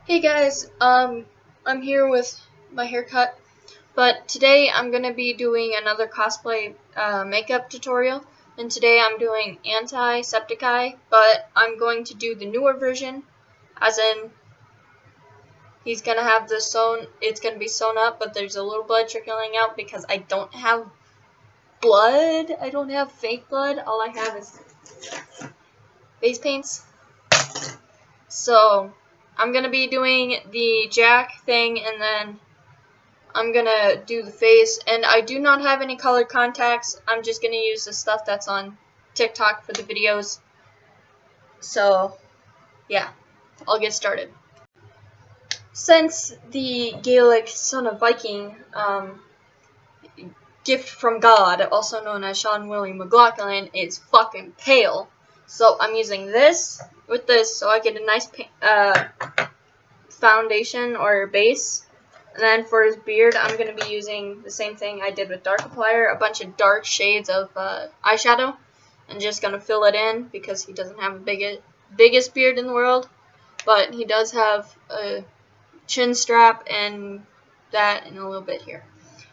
Hey guys, I'm here with my haircut, but today I'm gonna be doing another cosplay makeup tutorial, and today I'm doing Antisepticeye, but I'm going to do the newer version, as in he's gonna have the it's gonna be sewn up, but there's a little blood trickling out because I don't have blood. I don't have fake blood. All I have is face paints. So I'm gonna be doing the Jack thing, and then I'm gonna do the face, and I do not have any colored contacts. I'm just gonna use the stuff that's on TikTok for the videos. So yeah, I'll get started. Since the Gaelic son of Viking, gift from God, also known as Sean William McLaughlin, is fucking pale. So I'm using this with this so I get a nice foundation or base. And then for his beard, I'm going to be using the same thing I did with Darkiplier, a bunch of dark shades of eyeshadow. And just going to fill it in because he doesn't have the biggest beard in the world. But he does have a chin strap and that and a little bit here.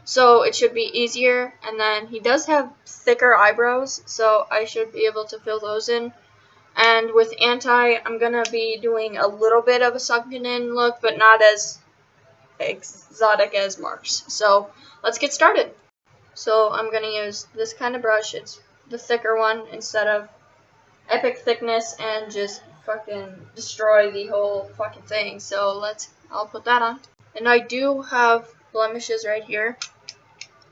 So it should be easier. And then he does have thicker eyebrows, so I should be able to fill those in. And with I'm going to be doing a little bit of a sunken in look, but not as exotic as Mark's. So let's get started. So I'm going to use this kind of brush. It's the thicker one instead of epic thickness and just fucking destroy the whole fucking thing. So I'll put that on. And I do have blemishes right here.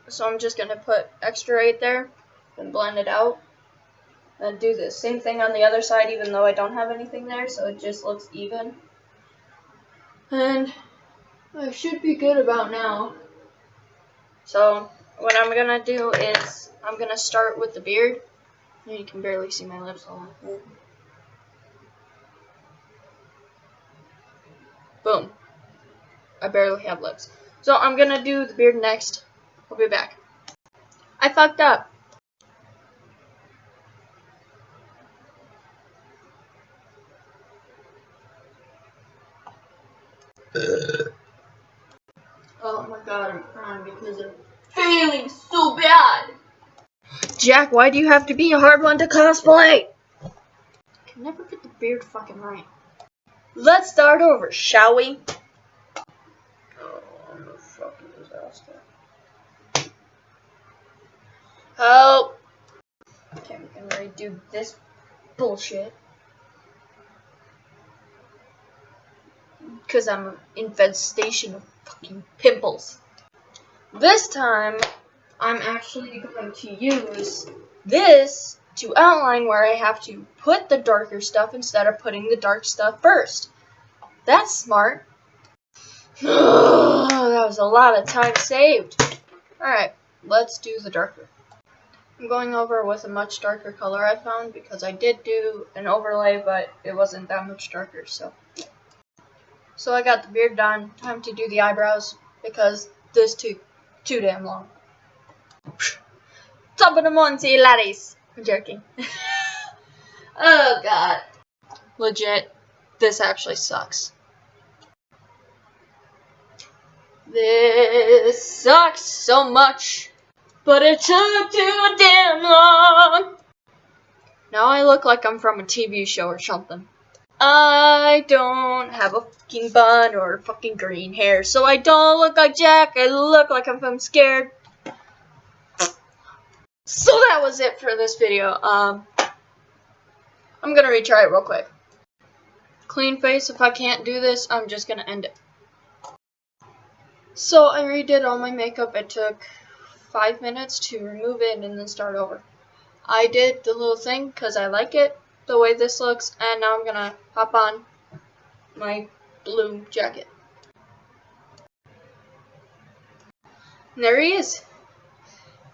So I'm just going to put extra right there and blend it out. And do the same thing on the other side even though I don't have anything there, so it just looks even. And I should be good about now. So what I'm gonna do is I'm gonna start with the beard. You can barely see my lips. Hold on. Boom. I barely have lips. So I'm gonna do the beard next. I'll be back. I fucked up. Oh my god, I'm crying because I'm failing so bad. Jack, why do you have to be a hard one to cosplay? I can never get the beard fucking right. Let's start over, shall we? Oh, I'm a fucking disaster. Help! Okay, we can redo this bullshit. Because I'm an infestation of fucking pimples. This time, I'm actually going to use this to outline where I have to put the darker stuff instead of putting the dark stuff first. That's smart. That was a lot of time saved. Alright, let's do the darker. I'm going over with a much darker color I found because I did do an overlay, but it wasn't that much darker, so I got the beard done. Time to do the eyebrows because this took too damn long. Top of the Monty, laddies. I'm joking. Oh god. Legit, this actually sucks. This sucks so much, but it took too damn long. Now I look like I'm from a TV show or something. I don't have a fucking bun or fucking green hair, so I don't look like Jack. I look like I'm scared. So that was it for this video. I'm gonna retry it real quick. Clean face. If I can't do this, I'm just gonna end it. So I redid all my makeup. It took 5 minutes to remove it and then start over. I did the little thing because I like it the way this looks, and now I'm gonna hop on my blue jacket. And there he is,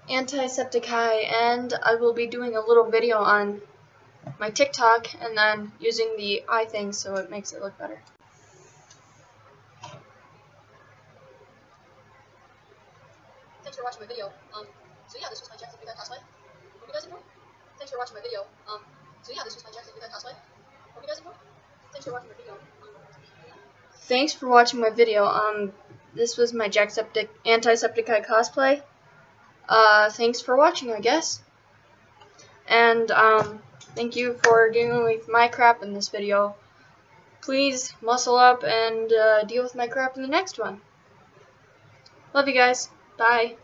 Antisepticeye, and I will be doing a little video on my TikTok and then using the eye thing so it makes it look better. Thanks for watching my video. So yeah, this was my Jacksepticeye cosplay. Hope you guys enjoyed. Thanks for watching my video. So yeah, this was my Jacksepticeye cosplay. Hope you guys enjoyed. Thanks for watching my video. thanks for watching my video. This was my Antisepticeye cosplay. Thanks for watching, I guess. And, thank you for dealing with my crap in this video. Please muscle up and deal with my crap in the next one. Love you guys. Bye.